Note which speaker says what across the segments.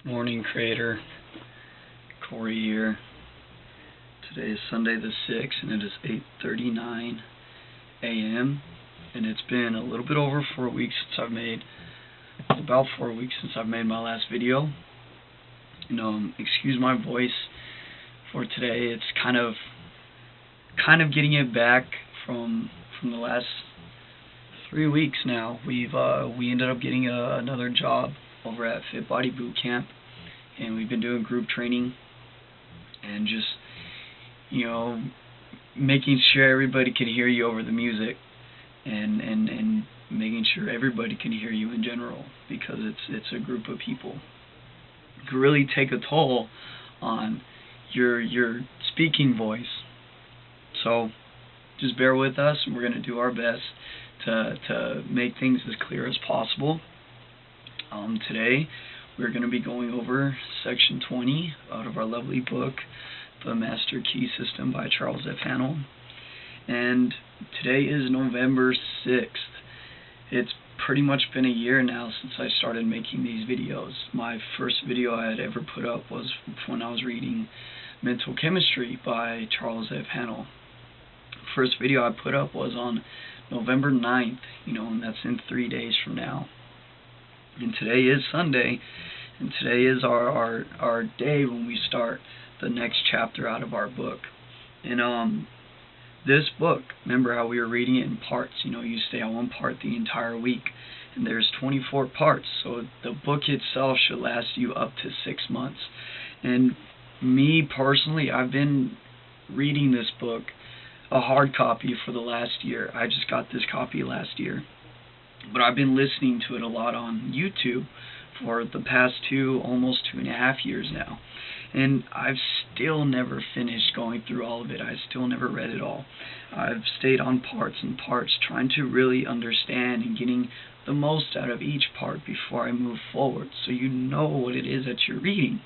Speaker 1: Morning, Creator. Corey here. Today is Sunday the 6th, and it is 8:39 a.m. And it's been a little bit over 4 weeks since I've made, about 4 weeks since I've made my last video. Excuse my voice for today. It's kind of getting it back from the last 3 weeks now. We ended up getting another job over at Fit Body Boot Camp, and we've been doing group training and just making sure everybody can hear you over the music, and making sure everybody can hear you in general, because it's a group of people. It can really take a toll on your speaking voice. So just bear with us, and we're going to do our best to make things as clear as possible. Today we're going to be going over section 20 out of our lovely book, The Master Key System by Charles F. Haanel. And today is November 6th. It's pretty much been a year now since I started making these videos. My first video I had ever put up was when I was reading Mental Chemistry by Charles F. Haanel. First video I put up was on November 9th, and that's in 3 days from now. And today is Sunday, and today is our day when we start the next chapter out of our book. And this book, remember how we were reading it in parts? You stay on one part the entire week, and there's 24 parts, so the book itself should last you up to 6 months. And me personally, I've been reading this book, a hard copy, for the last year. I just got this copy last year, but I've been listening to it a lot on YouTube for the past almost 2.5 years now, and I've still never finished going through all of it. I still never read it all. I've stayed on parts and parts, trying to really understand and getting the most out of each part before I move forward, so you know what it is that you're reading,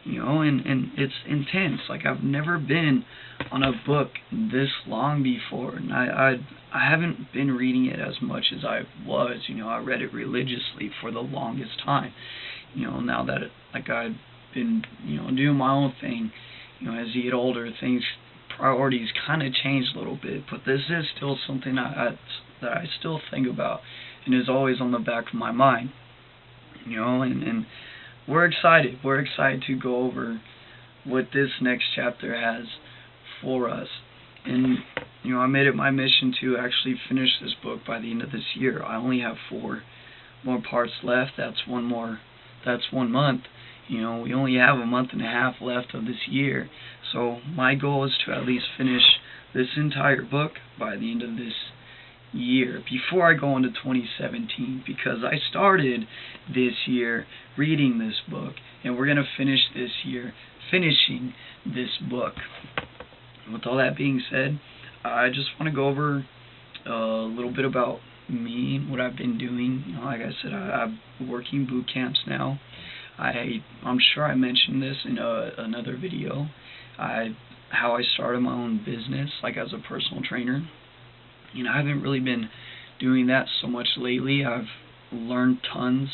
Speaker 1: and it's intense. Like, I've never been on a book this long before, and I haven't been reading it as much as I was. I read it religiously for the longest time. Now that I've been doing my own thing, as you get older, priorities kind of change a little bit, but this is still something that I still think about and is always on the back of my mind. And we're excited. We're excited to go over what this next chapter has for us. And I made it my mission to actually finish this book by the end of this year. I only have 4 more parts left. That's 1 month. We only have a month and a half left of this year. So my goal is to at least finish this entire book by the end of this year, before I go into 2017, because I started this year reading this book, and we're going to finish this year finishing this book. With all that being said, I just want to go over a little bit about me and what I've been doing. Like I said, I'm working boot camps now. I'm sure I mentioned this in another video. How I started my own business, like as a personal trainer. I haven't really been doing that so much lately. I've learned tons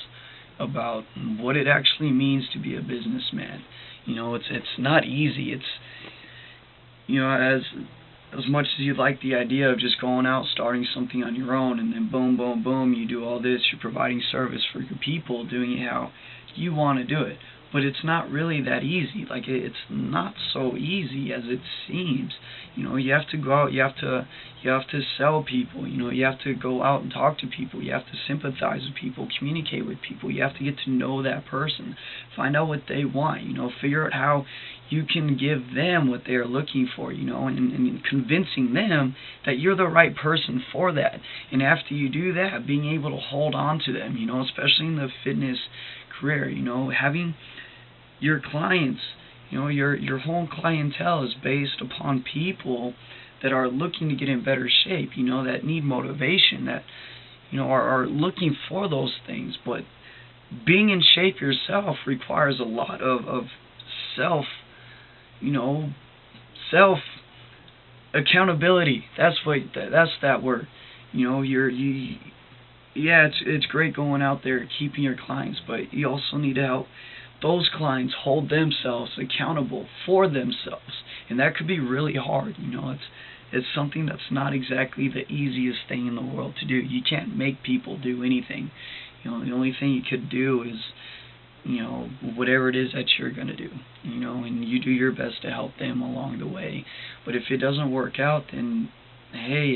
Speaker 1: about what it actually means to be a businessman. It's not easy. It's as much as you like the idea of just going out, starting something on your own, and then boom, boom, boom, you do all this, you're providing service for your people, doing it how you want to do it. But it's not really that easy. Like, it's not so easy as it seems. You have to go out, you have to sell people, you have to go out and talk to people, you have to sympathize with people, communicate with people, you have to get to know that person, find out what they want, figure out how you can give them what they're looking for, and convincing them that you're the right person for that. And after you do that, being able to hold on to them, especially in the fitness career, having your clients, your whole clientele is based upon people that are looking to get in better shape, that need motivation, that are looking for those things. But being in shape yourself requires a lot of self accountability. That's that word. It's great going out there keeping your clients, but you also need to help those clients hold themselves accountable for themselves, and that could be really hard. It's something that's not exactly the easiest thing in the world to do. You can't make people do anything. The only thing you could do is, whatever it is that you're going to do, and you do your best to help them along the way. But if it doesn't work out, then hey,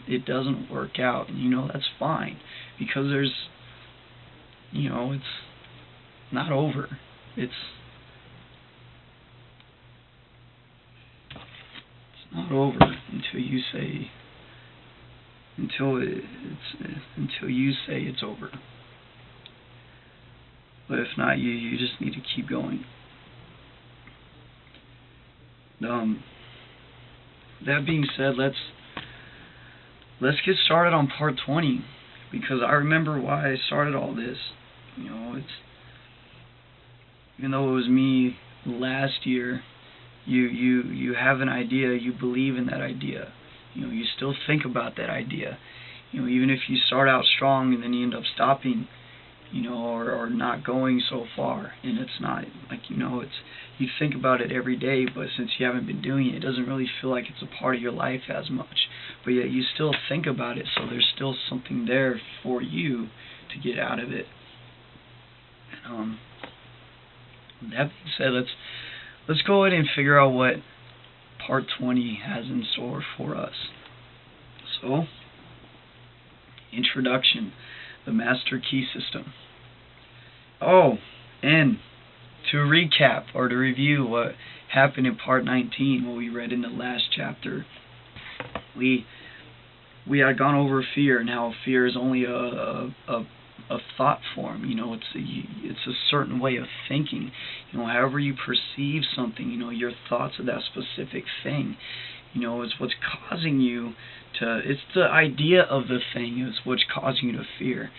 Speaker 1: it doesn't work out, and that's fine, because there's, it's not over. It's not over until you say it's over. But if not, you just need to keep going. That being said, let's get started on part 20, because I remember why I started all this. It's, even though it was me last year, you have an idea, you believe in that idea, you still think about that idea, even if you start out strong and then you end up stopping, or not going so far, and it's not like, it's, you think about it every day, but since you haven't been doing it, it doesn't really feel like it's a part of your life as much, but yet you still think about it, so there's still something there for you to get out of it. That being said, let's go ahead and figure out what part 20 has in store for us. So, introduction, the master key system. Oh, and to recap or to review what happened in part 19, what we read in the last chapter, we had gone over fear and how fear is only a thought form. It's a certain way of thinking. However you perceive something, your thoughts of that specific thing, is what's causing you to. It's the idea of the thing is what's causing you to fear.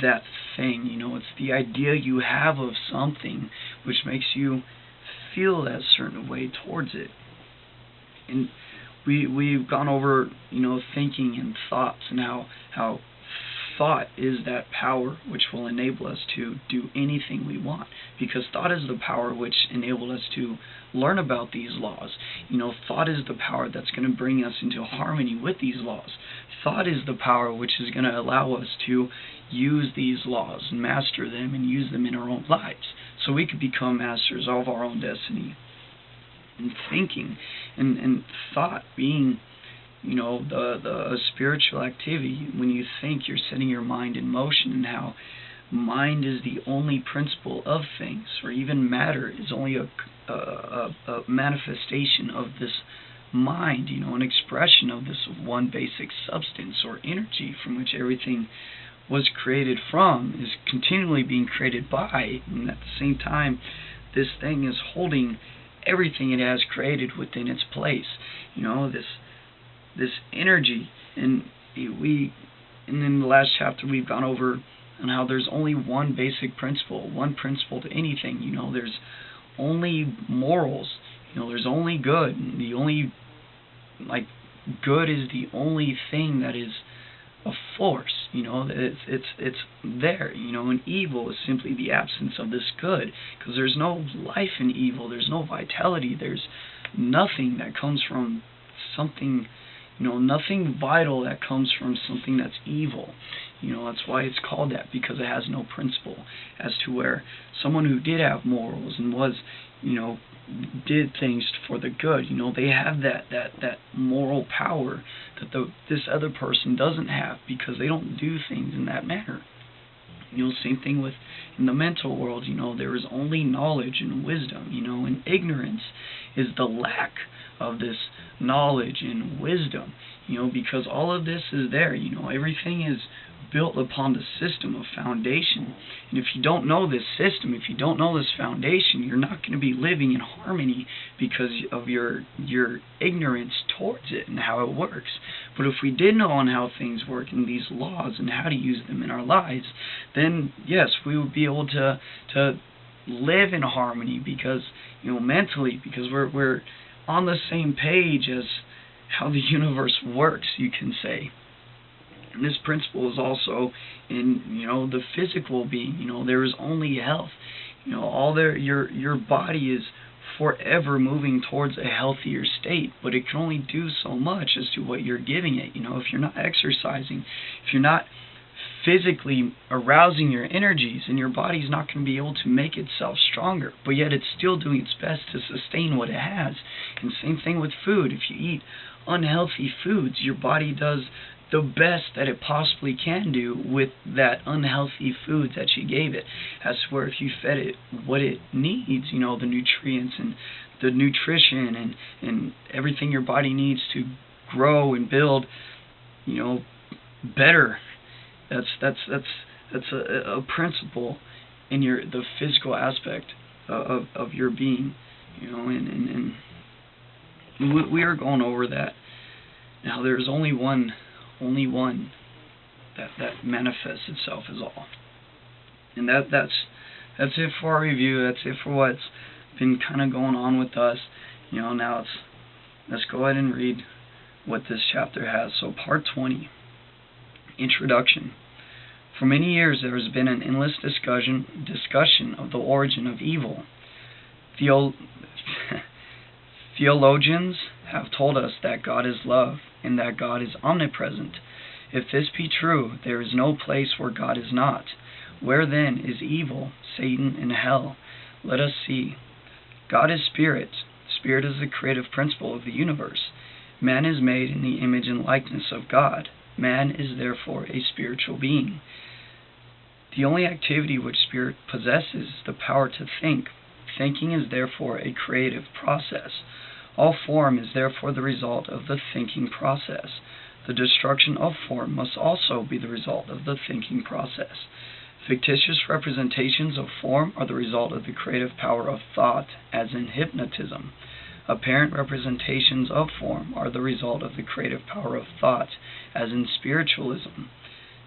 Speaker 1: That thing. It's the idea you have of something which makes you feel that certain way towards it. And we've gone over, thinking and thoughts, and how thought is that power which will enable us to do anything we want, because thought is the power which enabled us to learn about these laws. Thought is the power that's going to bring us into harmony with these laws. Thought is the power which is going to allow us to use these laws and master them and use them in our own lives, so we could become masters of our own destiny. And thinking and thought being, the spiritual activity. When you think, you're setting your mind in motion, and how mind is the only principle of things, or even matter is only a manifestation of this mind, an expression of this one basic substance or energy from which everything was created from, is continually being created by, and at the same time, this thing is holding everything it has created within its place. This energy, and in the last chapter we've gone over on how there's only one basic principle, one principle to anything. There's only morals. There's only good. The only, good is the only thing that is a force. It's there. And evil is simply the absence of this good, because there's no life in evil. There's no vitality. There's nothing that comes from something. Nothing vital that comes from something that's evil. That's why it's called that, because it has no principle. As to where someone who did have morals and was, did things for the good, they have that moral power that this other person doesn't have, because they don't do things in that manner. Same thing with in the mental world. There is only knowledge and wisdom. And ignorance is the lack of this knowledge and wisdom. Because all of this is there. Everything is built upon the system of foundation. And if you don't know this system, if you don't know this foundation, you're not going to be living in harmony because of your ignorance towards it and how it works. But if we did know on how things work and these laws and how to use them in our lives, then yes, we would be able to live in harmony, because mentally, because we're on the same page as how the universe works, you can say. And this principle is also in, the physical being. There is only health. Your body is forever moving towards a healthier state, but it can only do so much as to what you're giving it. If you're not exercising, if you're not physically arousing your energies, and your body's not going to be able to make itself stronger, but yet it's still doing its best to sustain what it has. And same thing with food. If you eat unhealthy foods, your body does the best that it possibly can do with that unhealthy food that you gave it. As where if you fed it what it needs, the nutrients and the nutrition and everything your body needs to grow and build, better. That's a principle in the physical aspect of your being, and we are going over that. Now there's only one that manifests itself as all, and that's it for our review. That's it for what's been kind of going on with us. Now let's go ahead and read what this chapter has. So part 20. Introduction. For many years there has been an endless discussion of the origin of evil. Theologians have told us that God is love and that God is omnipresent. If this be true, there is no place where God is not. Where then is evil, Satan, and hell? Let us see. God is spirit. Spirit is the creative principle of the universe. Man is made in the image and likeness of God. Man is therefore a spiritual being. The only activity which spirit possesses is the power to think. Thinking is therefore a creative process. All form is therefore the result of the thinking process. The destruction of form must also be the result of the thinking process. Fictitious representations of form are the result of the creative power of thought, as in hypnotism. Apparent representations of form are the result of the creative power of thought, as in spiritualism.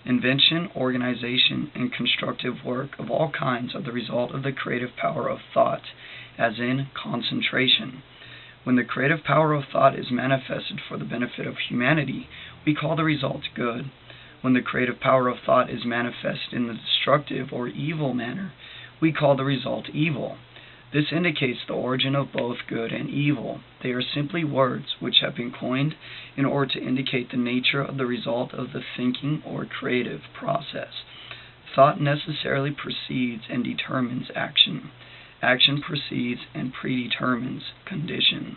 Speaker 1: Invention, organization, and constructive work of all kinds are the result of the creative power of thought, as in concentration. When the creative power of thought is manifested for the benefit of humanity, we call the result good. When the creative power of thought is manifested in the destructive or evil manner, we call the result evil. This indicates the origin of both good and evil. They are simply words which have been coined in order to indicate the nature of the result of the thinking or creative process. Thought necessarily precedes and determines action. Action precedes and predetermines condition.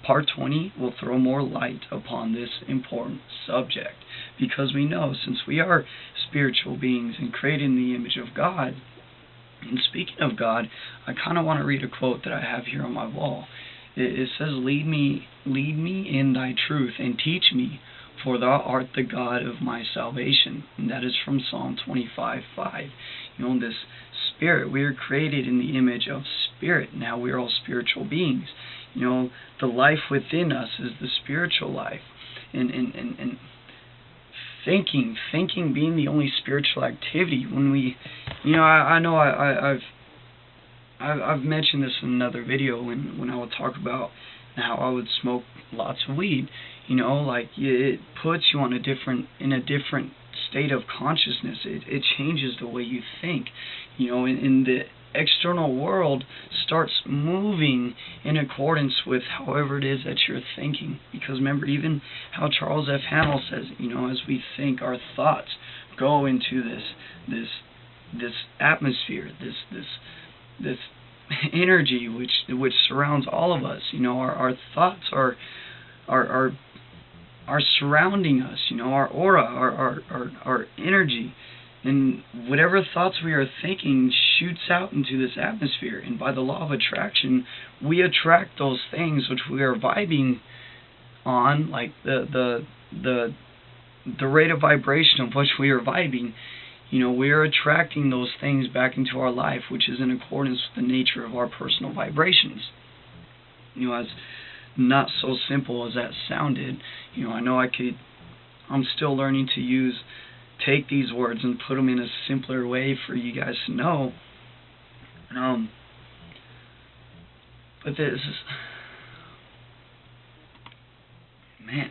Speaker 1: Part 20 will throw more light upon this important subject, because we know, since we are spiritual beings and created in the image of God. And speaking of God, I kind of want to read a quote that I have here on my wall. It says, lead me in thy truth, and teach me, for thou art the God of my salvation. And that is from Psalm 25:5. This spirit, we are created in the image of spirit. Now we are all spiritual beings. The life within us is the spiritual life. And thinking being the only spiritual activity. When we, I know I've mentioned this in another video when I would talk about how I would smoke lots of weed. It puts you in a different state of consciousness. It changes the way you think. In the external world starts moving in accordance with however it is that you're thinking. Because remember, even how Charles F. Haanel says, as we think, our thoughts go into this atmosphere, this energy which surrounds all of us. Our thoughts are surrounding us. Our aura, our energy. And whatever thoughts we are thinking shoots out into this atmosphere. And by the law of attraction, we attract those things which we are vibing on, like the rate of vibration of which we are vibing. We are attracting those things back into our life, which is in accordance with the nature of our personal vibrations. As not so simple as that sounded, I know I'm still learning to take these words and put them in a simpler way for you guys to know. But this is, man,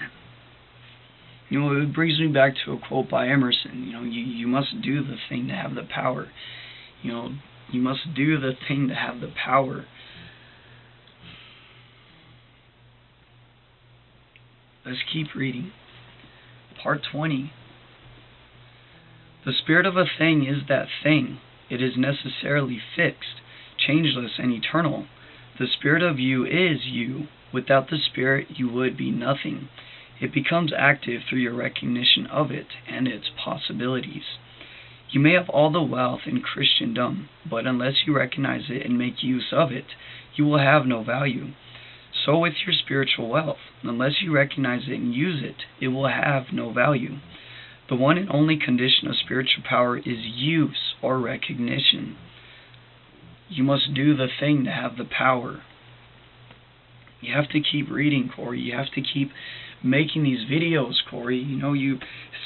Speaker 1: it brings me back to a quote by Emerson. You must do the thing to have the power. You must do the thing to have the power. Let's keep reading. Part 20. The spirit of a thing is that thing. It is necessarily fixed, changeless, and eternal. The spirit of you is you. Without the spirit, you would be nothing. It becomes active through your recognition of it and its possibilities. You may have all the wealth in Christendom, but unless you recognize it and make use of it, you will have no value. So with your spiritual wealth, unless you recognize it and use it, it will have no value. The one and only condition of spiritual power is use or recognition. You must do the thing to have the power. You have to keep reading, Corey. You have to keep making these videos, Corey. You know, you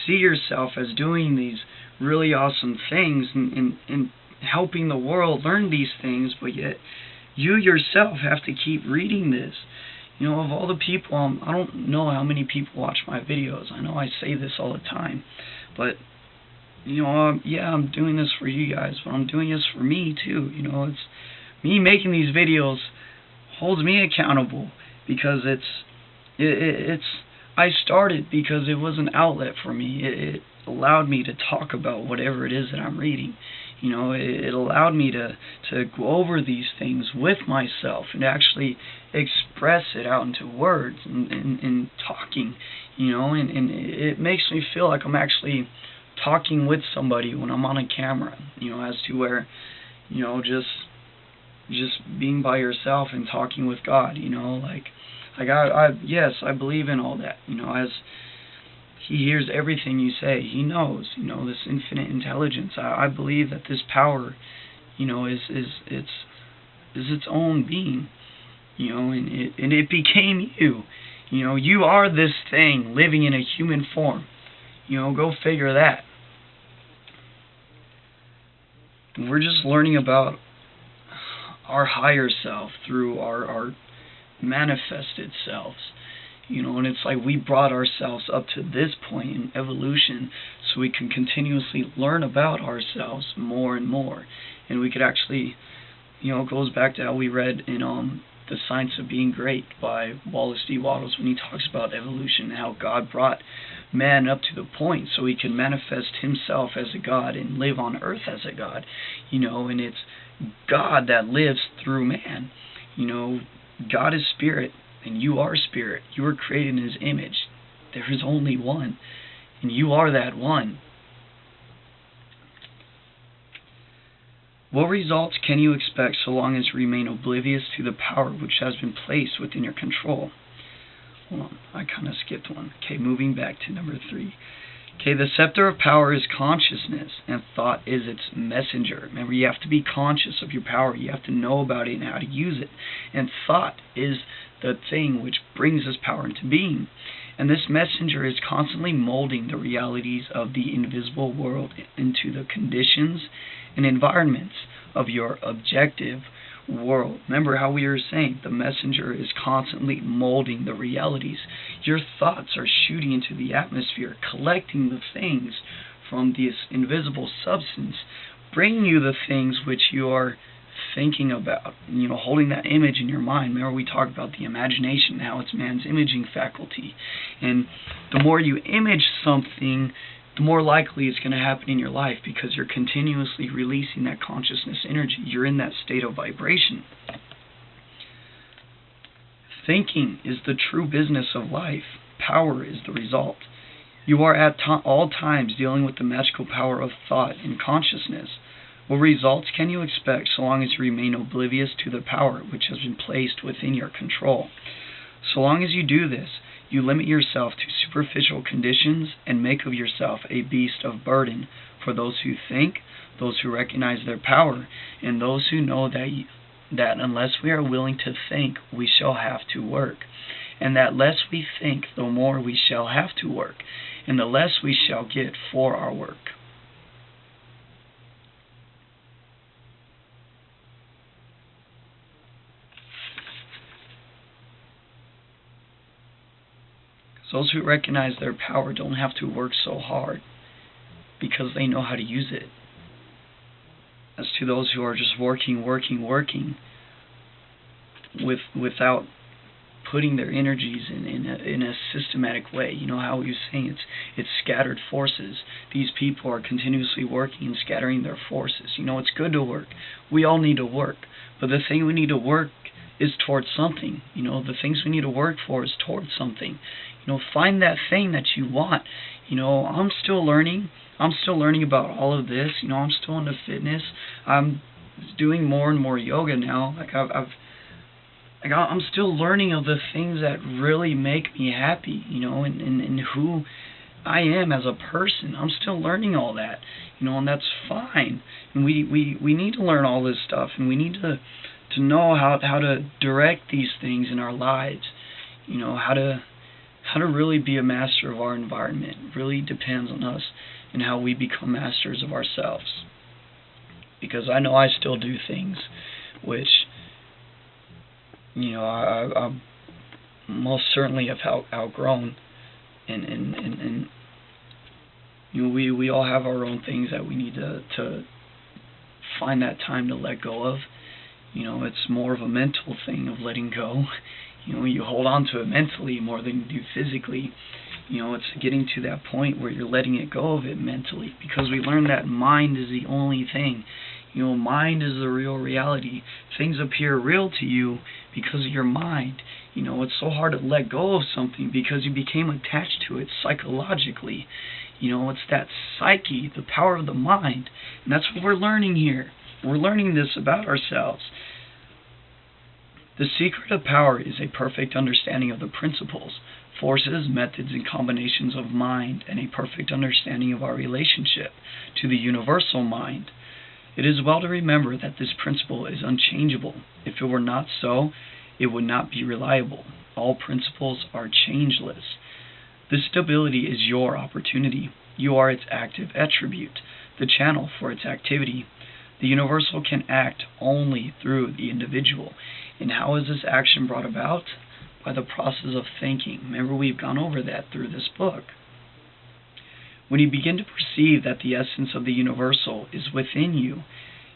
Speaker 1: see yourself as doing these really awesome things and helping the world learn these things, but yet you yourself have to keep reading this. You know, of all the people, I don't know how many people watch my videos. I know I say this all the time, but you know, yeah, I'm doing this for you guys, but I'm doing this for me too. You know, it's me making these videos holds me accountable, because I started because it was an outlet for me. It allowed me to talk about whatever it is that I'm reading. You know, it allowed me to go over these things with myself and actually express it out into words and talking, you know, and it makes me feel like I'm actually talking with somebody when I'm on a camera, you know, as to where, you know, just being by yourself and talking with God, you know, like yes, I believe in all that, you know, as He hears everything you say. He knows, you know, this infinite intelligence. I believe that this power, you know, is its own being, you know, and it became you. You know, you are this thing living in a human form. You know, go figure that. We're just learning about our higher self through our manifested selves. You know, and it's like we brought ourselves up to this point in evolution so we can continuously learn about ourselves more and more. And we could actually, you know, it goes back to how we read in The Science of Being Great by Wallace D. Wattles, when he talks about evolution and how God brought man up to the point so he can manifest himself as a God and live on earth as a God. You know, and it's God that lives through man. You know, God is spirit. And you are spirit. You were created in His image. There is only one. And you are that one. What results can you expect so long as you remain oblivious to the power which has been placed within your control? Hold on, I kind of skipped one. Okay, moving back to number 3. Okay, the scepter of power is consciousness, and thought is its messenger. Remember, you have to be conscious of your power. You have to know about it and how to use it. And thought is the thing which brings this power into being. And this messenger is constantly molding the realities of the invisible world into the conditions and environments of your objective world. Remember how we were saying the messenger is constantly molding the realities. Your thoughts are shooting into the atmosphere, collecting the things from this invisible substance, bringing you the things which you are thinking about, you know, holding that image in your mind. Remember we talked about the imagination, how it's man's imaging faculty. And the more you image something, the more likely it's going to happen in your life, because you're continuously releasing that consciousness energy. You're in that state of vibration. Thinking is the true business of life. Power is the result. You are at all times dealing with the magical power of thought and consciousness. What results can you expect so long as you remain oblivious to the power which has been placed within your control? So long as you do this, you limit yourself to superficial conditions and make of yourself a beast of burden for those who think, those who recognize their power, and those who know that unless we are willing to think, we shall have to work. And that less we think, the more we shall have to work, and the less we shall get for our work. Those who recognize their power don't have to work so hard because they know how to use it. As to those who are just working without putting their energies in a systematic way. You know how he was saying it's scattered forces. These people are continuously working and scattering their forces. You know, it's good to work. We all need to work. But the thing we need to work is towards something. You know, the things we need to work for is towards something. You know, find that thing that you want. You know, I'm still learning. I'm still learning about all of this. You know, I'm still into fitness. I'm doing more and more yoga now. Like I'm still learning of the things that really make me happy, you know, and who I am as a person. I'm still learning all that, you know, and that's fine. And we need to learn all this stuff, and we need to know how to direct these things in our lives. You know, how to really be a master of our environment. It really depends on us and how we become masters of ourselves. Because I know I still do things which, you know, I most certainly have outgrown, and you know, we all have our own things that we need to find that time to let go of. You know, it's more of a mental thing of letting go. You know, you hold on to it mentally more than you do physically. You know, it's getting to that point where you're letting it go of it mentally, because we learned that mind is the only thing. You know, mind is the real reality. Things appear real to you because of your mind. You know, it's so hard to let go of something because you became attached to it psychologically. You know, it's that psyche, the power of the mind. And that's what we're learning here. We're learning this about ourselves. The secret of power is a perfect understanding of the principles, forces, methods, and combinations of mind, and a perfect understanding of our relationship to the universal mind. It is well to remember that this principle is unchangeable. If it were not so, it would not be reliable. All principles are changeless. This stability is your opportunity. You are its active attribute, the channel for its activity. The universal can act only through the individual. And how is this action brought about? By the process of thinking. Remember, we've gone over that through this book. When you begin to perceive that the essence of the universal is within you,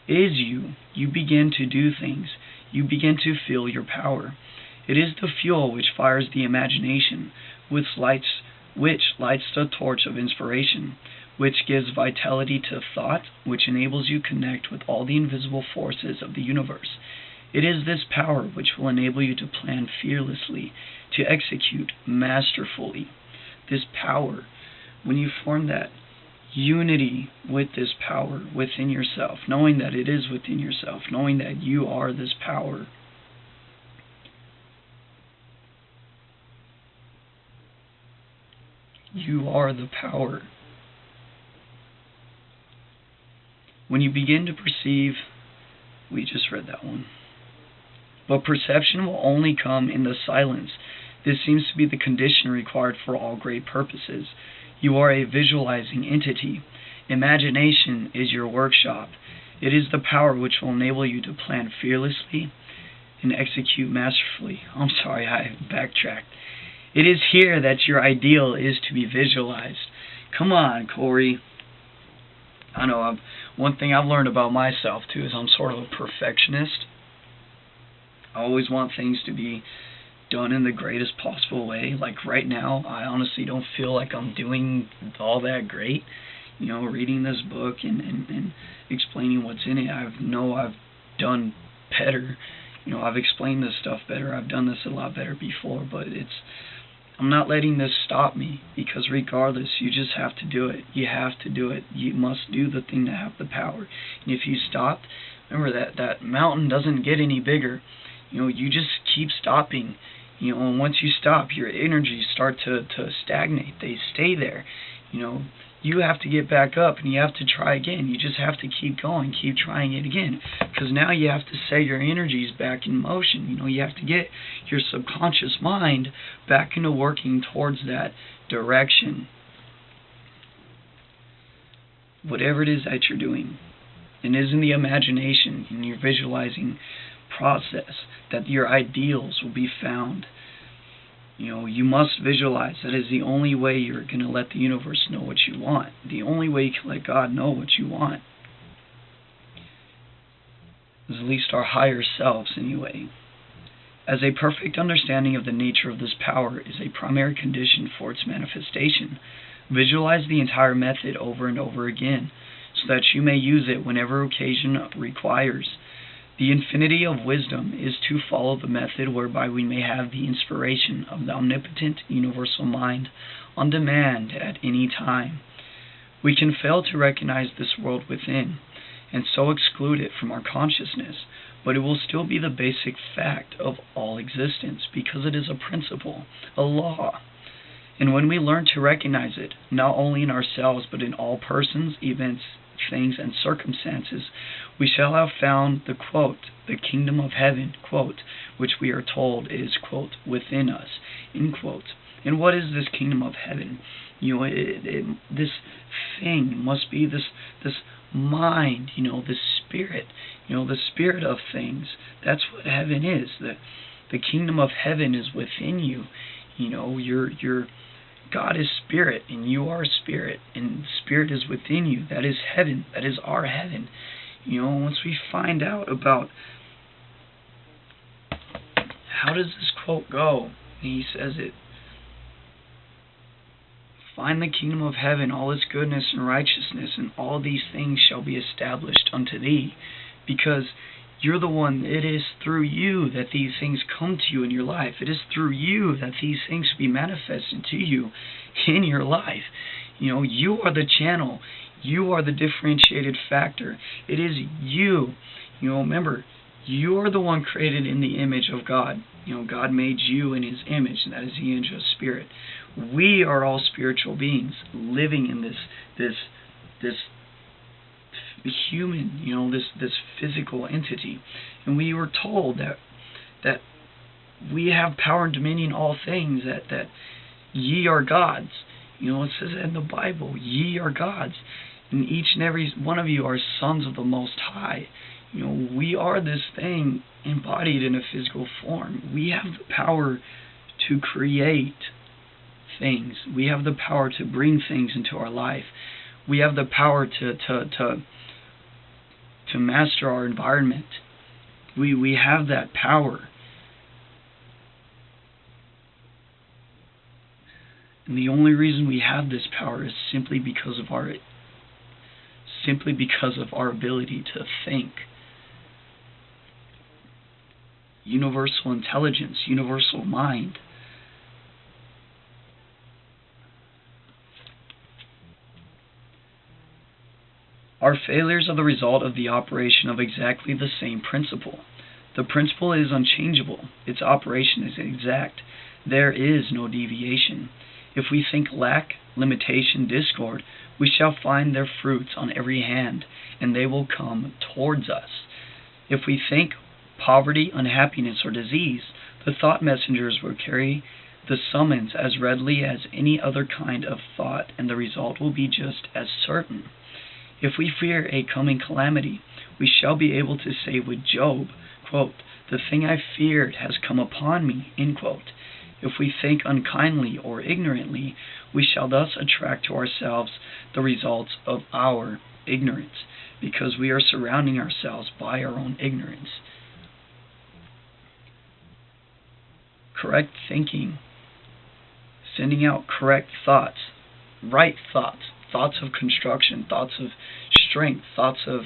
Speaker 1: you begin to do things. You begin to feel your power. It is the fuel which fires the imagination, which lights the torch of inspiration, which gives vitality to thought, which enables you to connect with all the invisible forces of the universe. It is this power which will enable you to plan fearlessly, to execute masterfully. This power, when you form that unity with this power within yourself, knowing that it is within yourself, knowing that you are this power, you are the power. When you begin to perceive, we just read that one. But perception will only come in the silence. This seems to be the condition required for all great purposes. You are a visualizing entity. Imagination is your workshop. It is the power which will enable you to plan fearlessly and execute masterfully. I'm sorry, I backtracked. It is here that your ideal is to be visualized. Come on, Corey. I know one thing I've learned about myself too is I'm sort of a perfectionist. I always want things to be done in the greatest possible way. Like right now, I honestly don't feel like I'm doing all that great. You know, reading this book and explaining what's in it, I've done better. You know, I've explained this stuff better. I've done this a lot better before, but I'm not letting this stop me, because regardless, you just have to do it. You have to do it. You must do the thing to have the power. And if you stop, remember that mountain doesn't get any bigger. You know, you just keep stopping. You know, and once you stop, your energies start to stagnate. They stay there. You know, you have to get back up and you have to try again. You just have to keep going, keep trying it again. Because now you have to set your energies back in motion. You know, you have to get your subconscious mind back into working towards that direction. Whatever it is that you're doing. And it is in the imagination, in your visualizing process, that your ideals will be found. You know, you must visualize. That is the only way you're going to let the universe know what you want. The only way you can let God know what you want. at least our higher selves anyway. As a perfect understanding of the nature of this power is a primary condition for its manifestation, visualize the entire method over and over again, so that you may use it whenever occasion requires. The infinity of wisdom is to follow the method whereby we may have the inspiration of the omnipotent universal mind on demand at any time. We can fail to recognize this world within, and so exclude it from our consciousness, but it will still be the basic fact of all existence, because it is a principle, a law. And when we learn to recognize it, not only in ourselves, but in all persons, events, things, and circumstances, we shall have found the, quote, the kingdom of heaven, quote, which we are told is, quote, within us, end quote. And what is this kingdom of heaven? This thing must be this mind, the spirit, the spirit of things. That's what heaven is. The kingdom of heaven is within you. Your God is spirit, and you are spirit, and spirit is within you. That is heaven. That is our heaven. Once we find out about how does this quote go, and he says it, find the kingdom of heaven, all its goodness and righteousness, and all these things shall be established unto thee, because you're the one. It is through you that these things come to you in your life. It is through you that these things be manifested to you in your life. You are the channel. You are the differentiated factor. It is you. Remember, you are the one created in the image of God. God made you in His image, and that is the image of spirit. We are all spiritual beings living in this human, this physical entity, and we were told that we have power and dominion in all things. That ye are gods. It says in the Bible, ye are gods, and each and every one of you are sons of the Most High. We are this thing embodied in a physical form. We have the power to create things. We have the power to bring things into our life. We have the power to master our environment. We have that power. And the only reason we have this power is simply because of our ability to think. Universal intelligence, universal mind. Our failures are the result of the operation of exactly the same principle. The principle is unchangeable. Its operation is exact. There is no deviation. If we think lack, limitation, discord, we shall find their fruits on every hand, and they will come towards us. If we think poverty, unhappiness, or disease, the thought messengers will carry the summons as readily as any other kind of thought, and the result will be just as certain. If we fear a coming calamity, we shall be able to say with Job, quote, the thing I feared has come upon me, end quote. If we think unkindly or ignorantly, we shall thus attract to ourselves the results of our ignorance, because we are surrounding ourselves by our own ignorance. Correct thinking, sending out correct thoughts, right thoughts, thoughts of construction, thoughts of strength, thoughts of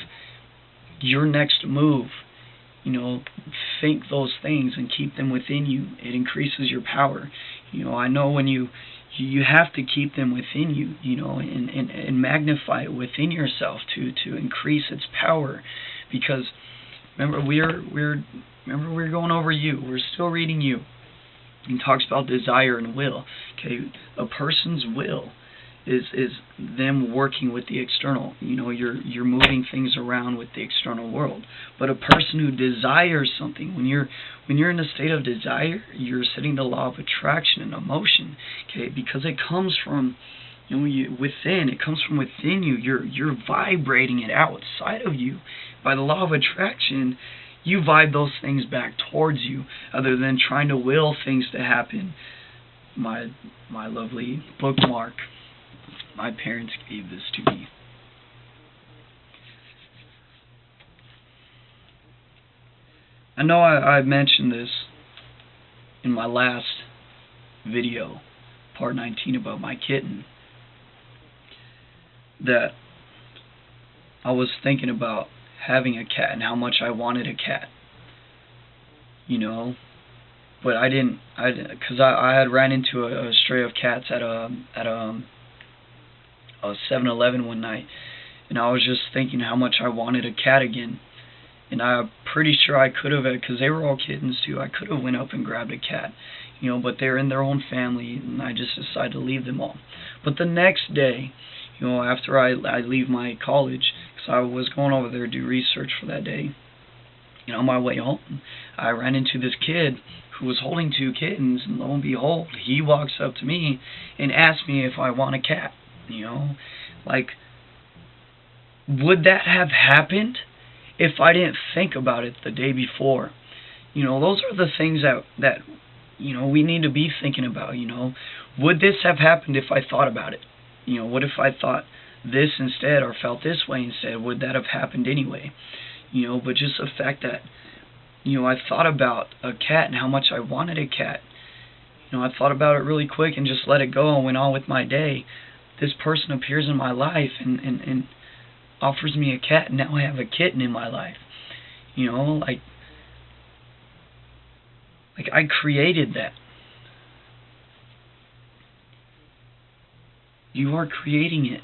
Speaker 1: your next move. Think those things and keep them within you. It increases your power. I know when you have to keep them within you, and magnify it within yourself to increase its power. Because remember, we're going over you. We're still reading you. It talks about desire and will. Okay, a person's will is them working with the external. You're moving things around with the external world. But a person who desires something, when you're in a state of desire, you're setting the law of attraction and emotion. Okay, because it comes from within. It comes from within you. You're vibrating it outside of you. By the law of attraction, you vibe those things back towards you, other than trying to will things to happen. My lovely bookmark. My parents gave this to me. I know I mentioned this in my last video, part 19, about my kitten, that I was thinking about having a cat and how much I wanted a cat, you know, but I didn't, because I had ran into a stray of cats at a 7-Eleven one night, and I was just thinking how much I wanted a cat again. And I'm pretty sure I could have, because they were all kittens too, I could have went up and grabbed a cat, you know, but they're in their own family, and I just decided to leave them all. But the next day, you know, after I leave my college, because I was going over there to do research for that day, and on my way home, I ran into this kid who was holding 2 kittens, and lo and behold, he walks up to me and asks me if I want a cat, you know, like, would that have happened if I didn't think about it the day before? You know, those are the things that you know, we need to be thinking about, you know. Would this have happened if I thought about it? You know, what if I thought this instead, or felt this way instead? Would that have happened anyway? You know, but just the fact that, you know, I thought about a cat and how much I wanted a cat. You know, I thought about it really quick and just let it go and went on with my day. This person appears in my life and offers me a cat, and now I have a kitten in my life. You know, like I created that. You are creating it.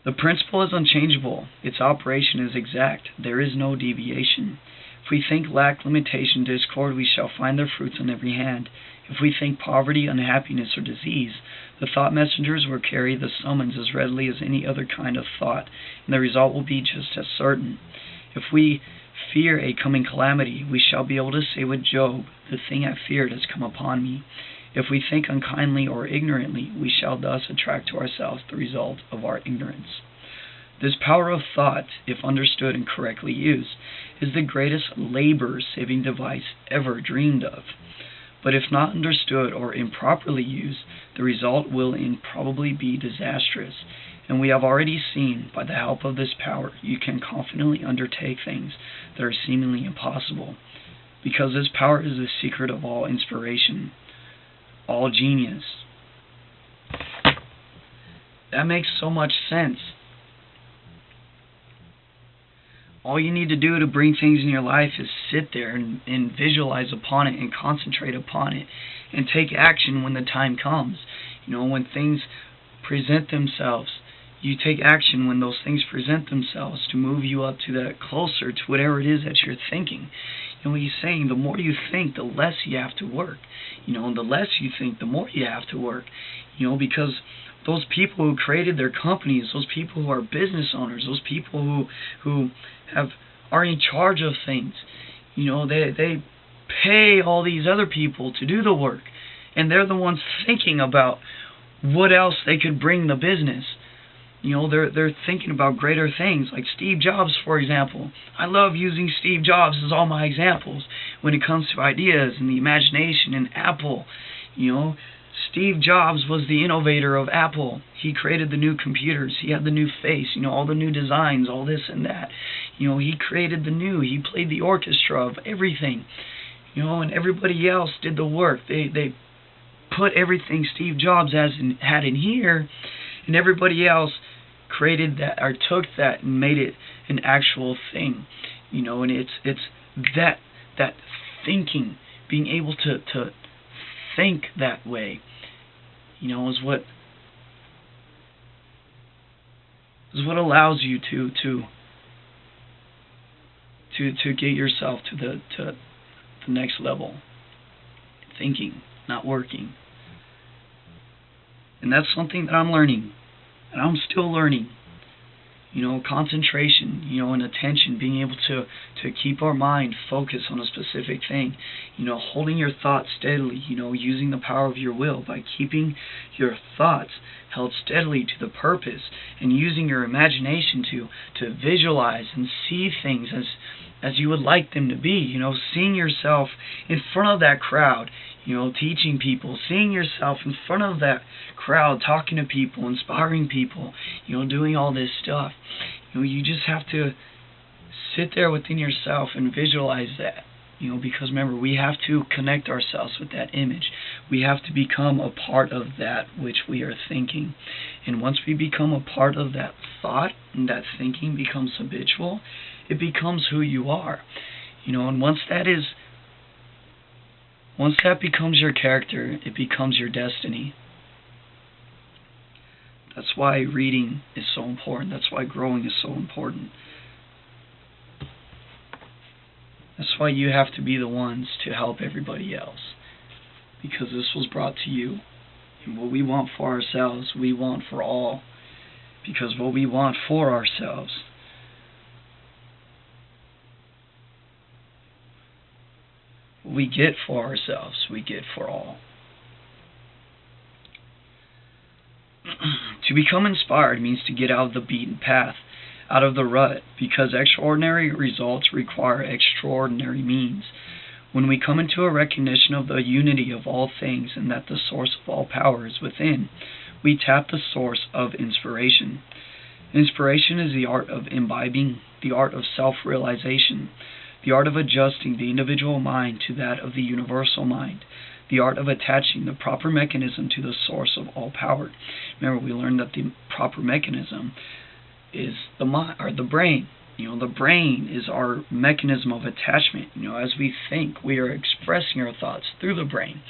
Speaker 1: The principle is unchangeable. Its operation is exact. There is no deviation. If we think lack, limitation, discord, we shall find their fruits on every hand. If we think poverty, unhappiness, or disease, the thought messengers will carry the summons as readily as any other kind of thought, and the result will be just as certain. If we fear a coming calamity, we shall be able to say with Job, "The thing I feared has come upon me." If we think unkindly or ignorantly, we shall thus attract to ourselves the result of our ignorance. This power of thought, if understood and correctly used, is the greatest labor-saving device ever dreamed of. But if not understood or improperly used, the result will improbably be disastrous. And we have already seen, by the help of this power, you can confidently undertake things that are seemingly impossible, because this power is the secret of all inspiration, all genius. That makes so much sense. All you need to do to bring things in your life is sit there and visualize upon it and concentrate upon it and take action when the time comes. You know, when things present themselves, you take action when those things present themselves to move you up to that, closer to whatever it is that you're thinking. You know what he's saying? The more you think, the less you have to work. You know, and the less you think, the more you have to work. You know, because those people who created their companies, those people who are business owners, those people who are in charge of things, you know, they pay all these other people to do the work, and they're the ones thinking about what else they could bring the business. You know, they're thinking about greater things, like Steve Jobs, for example. I love using Steve Jobs as all my examples when it comes to ideas and the imagination and Apple. You know, Steve Jobs was the innovator of Apple. He created the new computers. He had the new face, you know, all the new designs, all this and that. You know, he created the new. He played the orchestra of everything. You know, and everybody else did the work. They put everything Steve Jobs had in here, and everybody else created that, or took that and made it an actual thing. You know, and it's that thinking, being able to think that way, you know, is what allows you to get yourself to the next level. Thinking, not working. And that's something that I'm learning, and I'm still learning. You know, concentration, you know, and attention, being able to keep our mind focused on a specific thing. You know, holding your thoughts steadily, you know, using the power of your will by keeping your thoughts held steadily to the purpose, and using your imagination to visualize and see things as you would like them to be. You know, seeing yourself in front of that crowd, you know, teaching people, seeing yourself in front of that crowd, talking to people, inspiring people, you know, doing all this stuff. You know, you just have to Sit there within yourself and visualize that. Because remember, we have to connect ourselves with that image. We have to become a part of that which we are thinking. And once we become a part of that thought, and that thinking becomes habitual, it becomes who you are. And once that becomes your character, it becomes your destiny. That's why reading is so important. That's why growing is so important. That's why you have to be the ones to help everybody else. Because this was brought to you. And what we want for ourselves, we want for all. Because what we want for ourselves, what we get for ourselves, we get for all. To become inspired means to get out of the beaten path, out of the rut, because extraordinary results require extraordinary means. When we come into a recognition of the unity of all things and that the source of all power is within, we tap the source of inspiration. Inspiration is the art of imbibing, the art of self-realization, the art of adjusting the individual mind to that of the universal mind, the art of attaching the proper mechanism to the source of all power. Remember, we learned that the proper mechanism is the mind, or the brain. The brain is our mechanism of attachment. As we think, we are expressing our thoughts through the brain.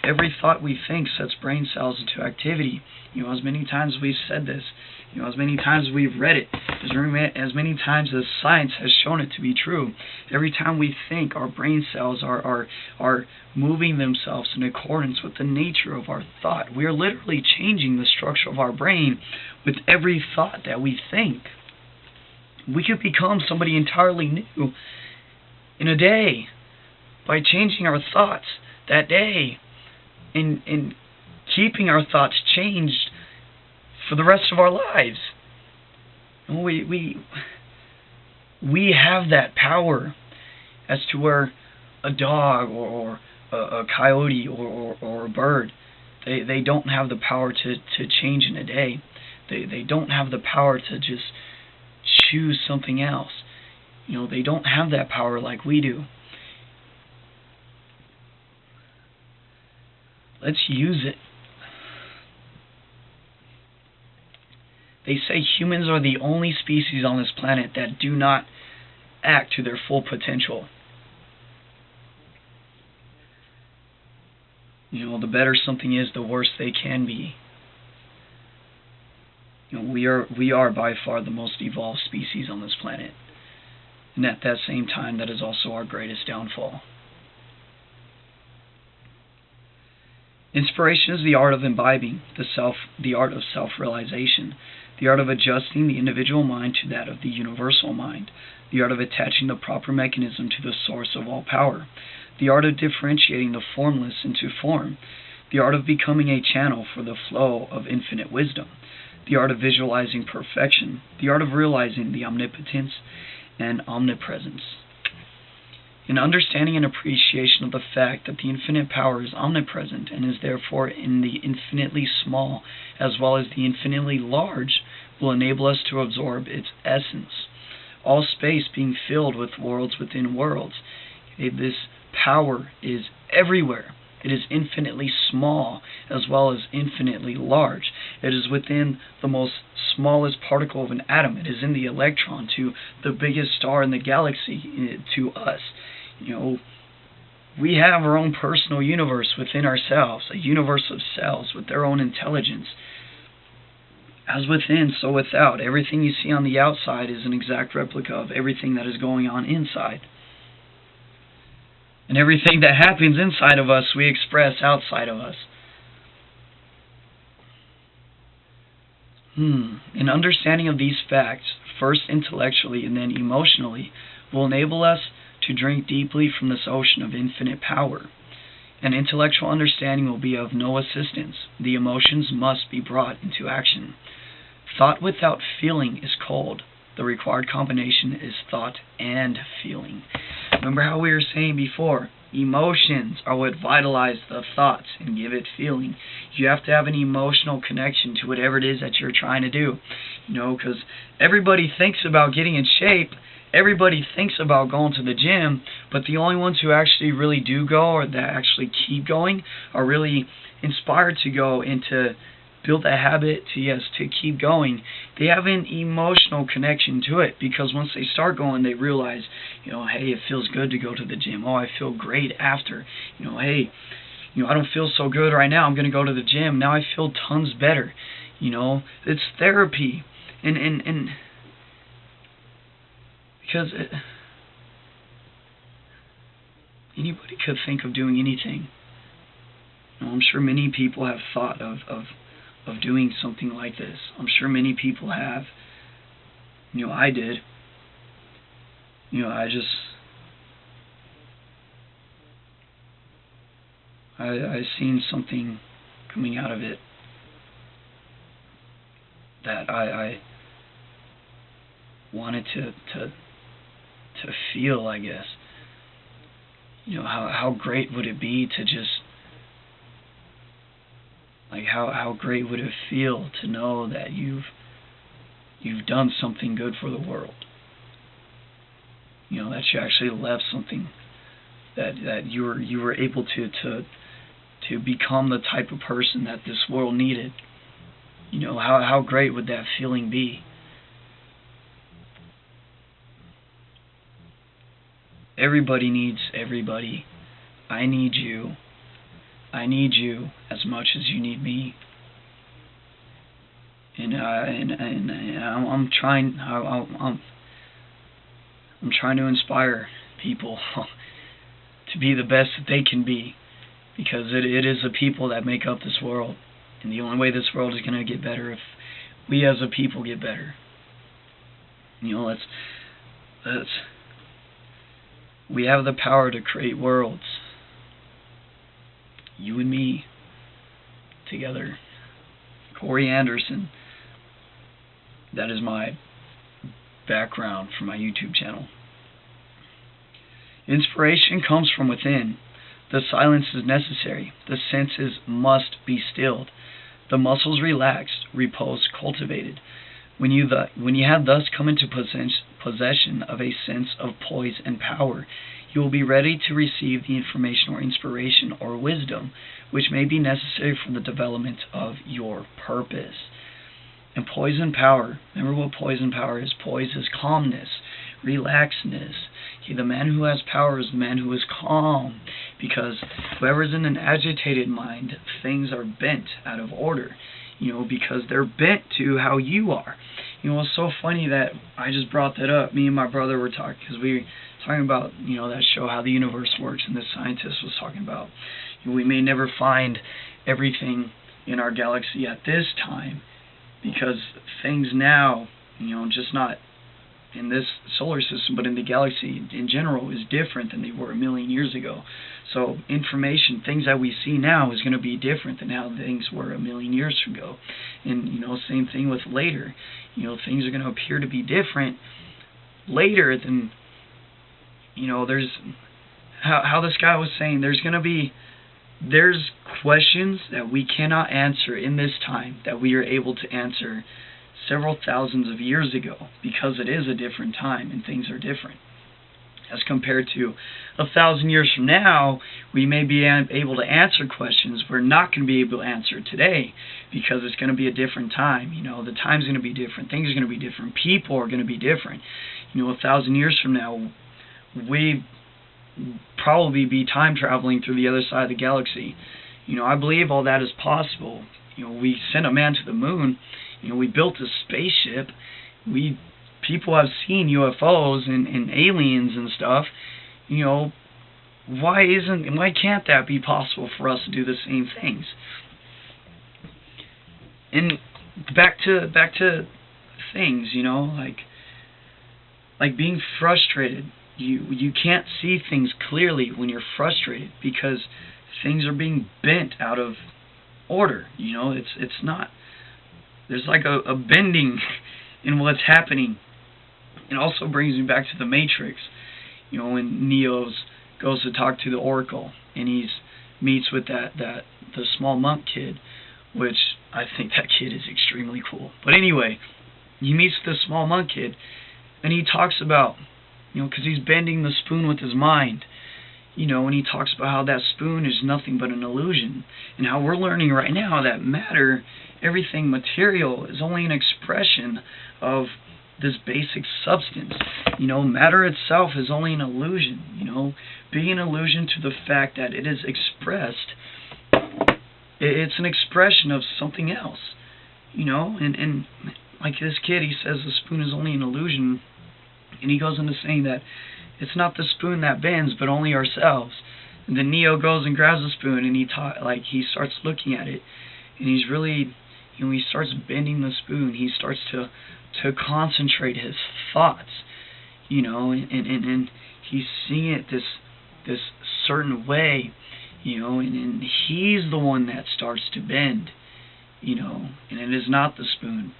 Speaker 1: Every thought we think sets brain cells into activity. As many times we've said this, as many times we've read it, as many times as science has shown it to be true, every time we think, our brain cells are moving themselves in accordance with the nature of our thought. We are literally changing the structure of our brain with every thought that we think. We could become somebody entirely new in a day by changing our thoughts that day and keeping our thoughts changed for the rest of our lives. We have that power as to where a dog or a coyote or a bird, they don't have the power to change in a day. They don't have the power to just choose something else. They don't have that power like we do. Let's use it. They say humans are the only species on this planet that do not act to their full potential. The better something is, the worse they can be. We are by far the most evolved species on this planet. And at that same time, that is also our greatest downfall. Inspiration is the art of imbibing, the art of self-realization, the art of adjusting the individual mind to that of the universal mind, the art of attaching the proper mechanism to the source of all power, the art of differentiating the formless into form, the art of becoming a channel for the flow of infinite wisdom, the art of visualizing perfection, the art of realizing the omnipotence and omnipresence. In understanding and appreciation of the fact that the infinite power is omnipresent and is therefore in the infinitely small as well as the infinitely large will enable us to absorb its essence. All space being filled with worlds within worlds. This power is everywhere. It is infinitely small as well as infinitely large. It is within the most smallest particle of an atom. It is in the electron to the biggest star in the galaxy to us. We have our own personal universe within ourselves, a universe of cells with their own intelligence. As within, so without. Everything you see on the outside is an exact replica of everything that is going on inside. And everything that happens inside of us, we express outside of us. An understanding of these facts, first intellectually and then emotionally, will enable us to drink deeply from this ocean of infinite power. An intellectual understanding will be of no assistance. The emotions must be brought into action. Thought without feeling is cold. The required combination is thought and feeling. Remember how we were saying before, emotions are what vitalize the thoughts and give it feeling. You have to have an emotional connection to whatever it is that you're trying to do. Because everybody thinks about getting in shape, everybody thinks about going to the gym, but the only ones who actually really do go, or that actually keep going, are really inspired to go and to build a habit to keep going. They have an emotional connection to it, because once they start going, they realize, hey, it feels good to go to the gym. Oh, I feel great after. Hey, I don't feel so good right now. I'm going to go to the gym. Now I feel tons better. It's therapy. And because anybody could think of doing anything. I'm sure many people have thought of doing something like this. I'm sure many people have. I did. I seen something coming out of it that I wanted to feel, I guess. How great would it be to just, like, how great would it feel to know that you've done something good for the world? That you actually left something, that you were able to become the type of person that this world needed. How great would that feeling be? Everybody needs everybody. I need you. I need you as much as you need me. And I'm trying to inspire people to be the best that they can be, because it is the people that make up this world, and the only way this world is going to get better if we as a people get better. We have the power to create worlds. You and me together. Corey Anderson. That is my background for my YouTube channel. Inspiration comes from within. The silence is necessary. The senses must be stilled. The muscles relaxed, repose cultivated. When you have thus come into possession of a sense of poise and power, you will be ready to receive the information or inspiration or wisdom which may be necessary for the development of your purpose. And poise and power, remember what poise and power is. Poise is calmness, relaxedness. The man who has power is the man who is calm, because whoever is in an agitated mind, things are bent out of order, because they're bent to how you are. It's so funny that I just brought that up. Me and my brother were talking, because we were talking about, that show, How the Universe Works, and this scientist was talking about, we may never find everything in our galaxy at this time, because things now, just not in this solar system, but in the galaxy in general, is different than they were a million years ago. So information, things that we see now, is going to be different than how things were a million years ago. And, same thing with later. Things are going to appear to be different later than, there's, how this guy was saying, there's questions that we cannot answer in this time that we are able to answer several thousands of years ago, because it is a different time and things are different. As compared to 1,000 years from now, we may be able to answer questions we're not going to be able to answer today, because it's going to be a different time. The time's going to be different, things are going to be different, people are going to be different. 1,000 years from now, we probably be time traveling through the other side of the galaxy. I believe all that is possible. We sent a man to the moon. We built a spaceship. People have seen UFOs and aliens and stuff. Why can't that be possible for us to do the same things? And back to things, like being frustrated. You can't see things clearly when you're frustrated, because things are being bent out of order. It's not. There's like a bending in what's happening. It also brings me back to the Matrix. When Neo goes to talk to the Oracle, and he meets with the small monk kid, which I think that kid is extremely cool. But anyway, he meets the small monk kid, and he talks about, because he's bending the spoon with his mind, and he talks about how that spoon is nothing but an illusion, and how we're learning right now that matter, everything material, is only an expression of this basic substance. Matter itself is only an illusion, being an illusion to the fact that it is expressed. It's an expression of something else, and like this kid, he says the spoon is only an illusion, and he goes into saying that it's not the spoon that bends, but only ourselves. And then Neo goes and grabs the spoon, and he starts looking at it, and he's really, he starts bending the spoon. He starts to concentrate his thoughts, and he's seeing it this certain way, and he's the one that starts to bend, and it is not the spoon.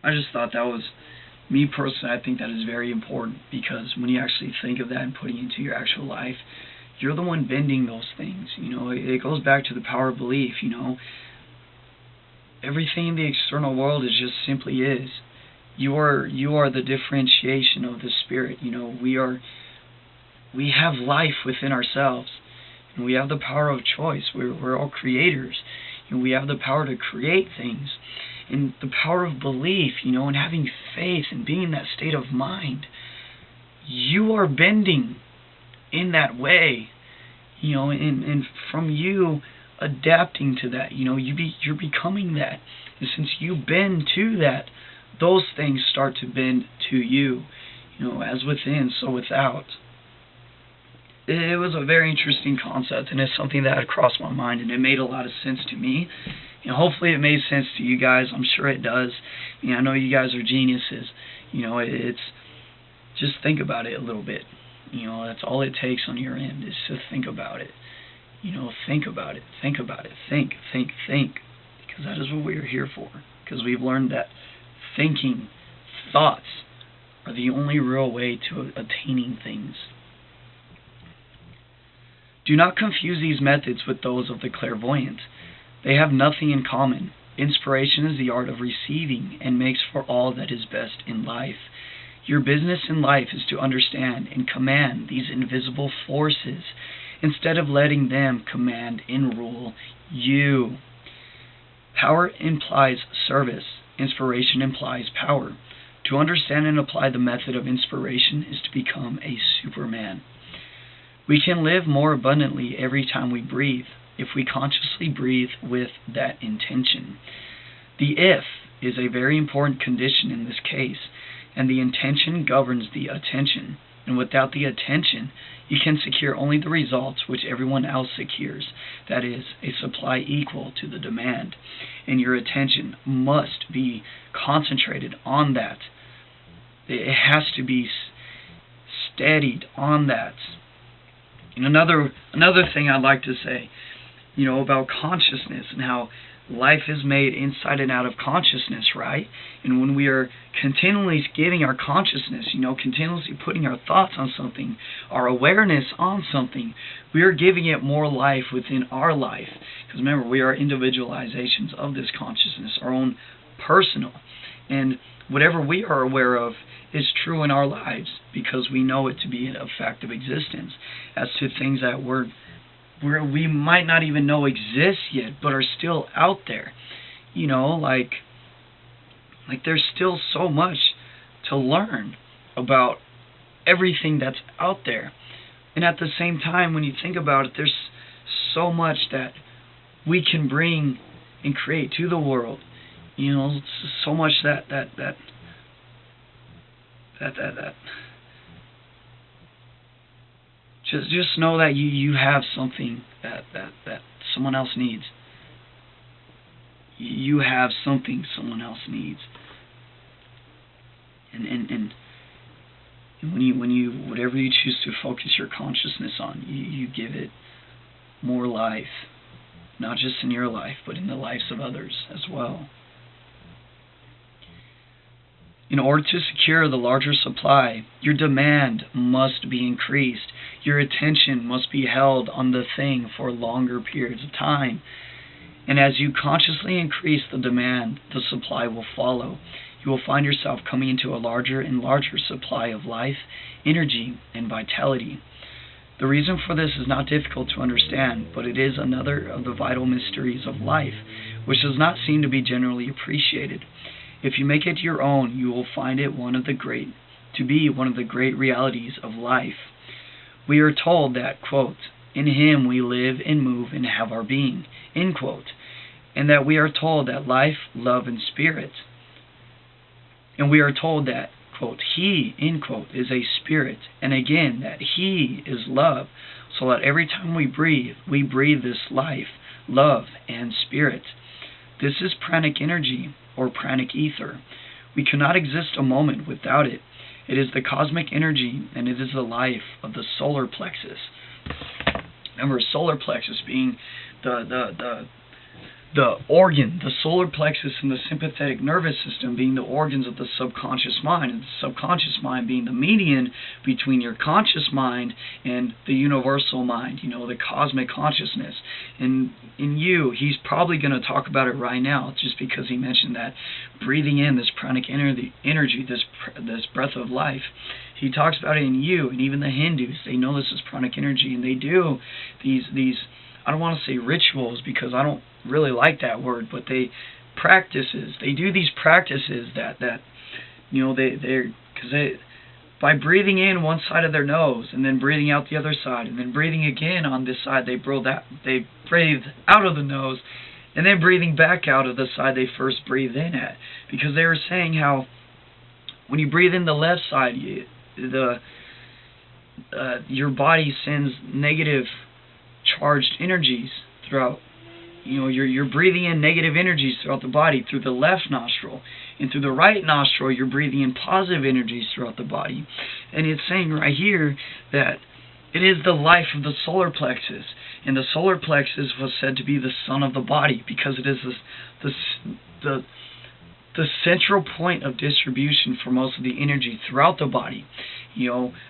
Speaker 1: I just thought that was, me personally, I think that is very important, because when you actually think of that and putting it into your actual life, you're the one bending those things. It goes back to the power of belief. Everything in the external world is just simply is. You are the differentiation of the spirit. We have life within ourselves, and we have the power of choice. We're all creators, and we have the power to create things. And the power of belief, and having faith and being in that state of mind, you are bending in that way, and from you adapting to that, you're becoming that. And since you bend to that, those things start to bend to you, as within, so without. It was a very interesting concept, and it's something that had crossed my mind, and it made a lot of sense to me. Hopefully it made sense to you guys. I'm sure it does. I know you guys are geniuses. It's just think about it a little bit. That's all it takes on your end, is to think about it. Think about it. Think about it. Think. Because that is what we are here for. Because we've learned that thinking, thoughts, are the only real way to attaining things. Do not confuse these methods with those of the clairvoyant. They have nothing in common. Inspiration is the art of receiving, and makes for all that is best in life. Your business in life is to understand and command these invisible forces, instead of letting them command and rule you. Power implies service. Inspiration implies power. To understand and apply the method of inspiration is to become a Superman. We can live more abundantly every time we breathe, if we consciously breathe with that intention. The if is a very important condition in this case, and the intention governs the attention. And without the attention, you can secure only the results which everyone else secures, that is, a supply equal to the demand. And your attention must be concentrated on that. It has to be steadied on that. And another thing I'd like to say, about consciousness, and how life is made inside and out of consciousness, right? And when we are continually giving our consciousness, continuously putting our thoughts on something, our awareness on something, we are giving it more life within our life. Because remember, we are individualizations of this consciousness, our own personal. And whatever we are aware of is true in our lives, because we know it to be a fact of existence. As to things that we might not even know exist yet, but are still out there. Like there's still so much to learn about everything that's out there. And at the same time, when you think about it, there's so much that we can bring and create to the world. So much that Just know that you have something that someone else needs. You have something someone else needs. And when you whatever you choose to focus your consciousness on, you give it more life, not just in your life, but in the lives of others as well. In order to secure the larger supply, your demand must be increased. Your attention must be held on the thing for longer periods of time. And as you consciously increase the demand, the supply will follow. You will find yourself coming into a larger and larger supply of life, energy, and vitality. The reason for this is not difficult to understand, but it is another of the vital mysteries of life, which does not seem to be generally appreciated. If you make it your own, you will find it one of the great realities of life. We are told that, quote, in Him we live and move and have our being, end quote, and that we are told that life, love, and spirit, and we are told that, quote, He, end quote, is a spirit, and again that He is love, so that every time we breathe this life, love, and spirit. This is pranic energy, or pranic ether. We cannot exist a moment without it. It is the cosmic energy, and it is the life of the solar plexus. Remember, solar plexus being the organ, the solar plexus and the sympathetic nervous system being the organs of the subconscious mind, and the subconscious mind being the median between your conscious mind and the universal mind, the cosmic consciousness. And in you, he's probably going to talk about it right now, just because he mentioned that breathing in this pranic energy, this breath of life. He talks about it in you, and even the Hindus, they know this is pranic energy, and they do these I don't want to say rituals, because I don't really like that word, but they do these practices that by breathing in one side of their nose and then breathing out the other side and then breathing again on this side, they breathe out of the nose and then breathing back out of the side they first breathed in at, because they were saying how when you breathe in the left side, your body sends negative charged energies throughout. You're breathing in negative energies throughout the body through the left nostril, and through the right nostril you're breathing in positive energies throughout the body. And it's saying right here that it is the life of the solar plexus, and the solar plexus was said to be the sun of the body, because it is the central point of distribution for most of the energy throughout the body.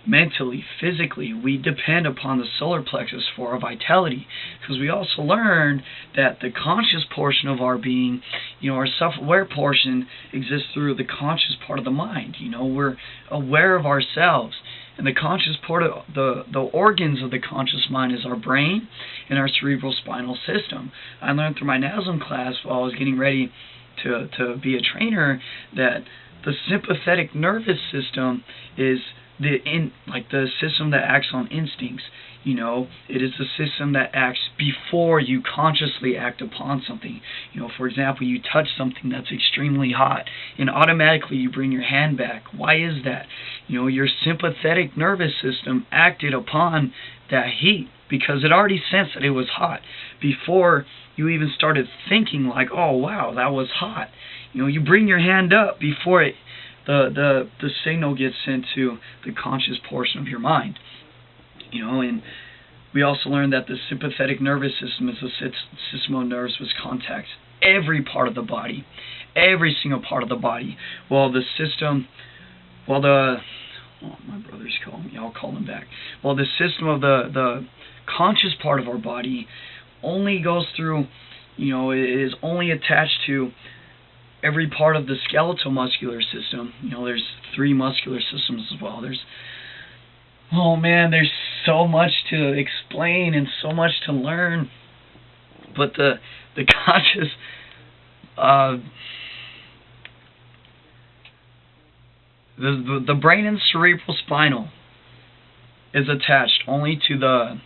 Speaker 1: Mentally, physically, we depend upon the solar plexus for our vitality, because we also learned that the conscious portion of our being, our self-aware portion, exists through the conscious part of the mind. We're aware of ourselves, and the conscious part of the organs of the conscious mind is our brain and our cerebral spinal system. I learned through my NASM class while I was getting ready to be a trainer that the sympathetic nervous system is the system that acts on instincts. It is the system that acts before you consciously act upon something. For example, you touch something that's extremely hot, and automatically you bring your hand back. Why is that? Your sympathetic nervous system acted upon that heat because it already sensed that it was hot before you even started thinking like, oh wow, that was hot. You bring your hand up before the signal gets sent to the conscious portion of your mind. And we also learned that the sympathetic nervous system is the system of nerves which contacts every part of the body, every single part of the body. My brother's calling me, I'll call him back. Well, the system of the conscious part of our body only goes through, it is only attached to every part of the skeletal muscular system. There's 3 muscular systems as well. There's so much to explain and so much to learn. But the conscious, the brain and cerebral spinal is attached only to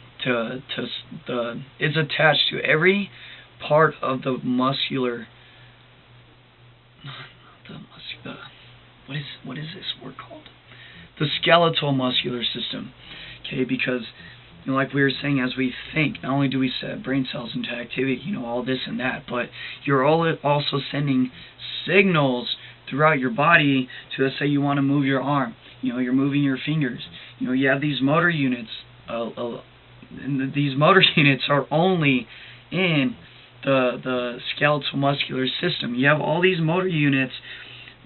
Speaker 1: is attached to every part of the muscular. What is this word called? The skeletal muscular system. Okay, because like we were saying, as we think, not only do we set brain cells into activity, all this and that, but you're also sending signals throughout your body to, let's say you want to move your arm. You're moving your fingers. You have these motor units. And these motor units are only in the skeletal muscular system. You have all these motor units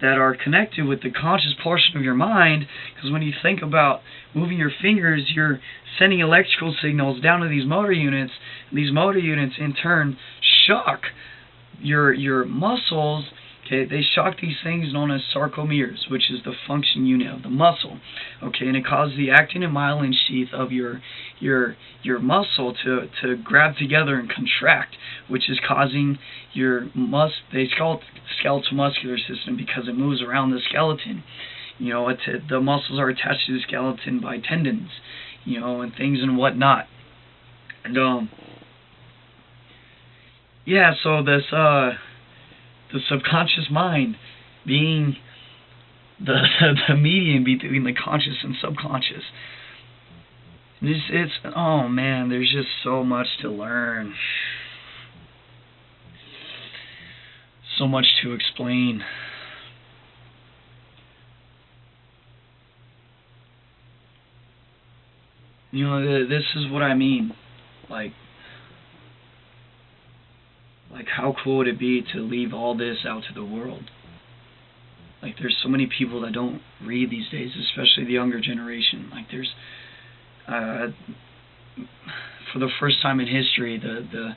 Speaker 1: that are connected with the conscious portion of your mind, because when you think about moving your fingers, you're sending electrical signals down to these motor units, and these motor units in turn shock your muscles. Okay, they shock these things known as sarcomeres, which is the function unit of the muscle. Okay, and it causes the actin and myelin sheath of your muscle to grab together and contract, which is causing your they call it the skeletal muscular system because it moves around the skeleton. You know, the muscles are attached to the skeleton by tendons, you know, and things and whatnot. And yeah, so this the subconscious mind being the medium between the conscious and subconscious. It's oh man, there's just so much to learn, so much to explain. You know, this is what I mean. Like how cool would it be to leave all this out to the world? Like, there's so many people that don't read these days, especially the younger generation. Like, there's, for the first time in history, the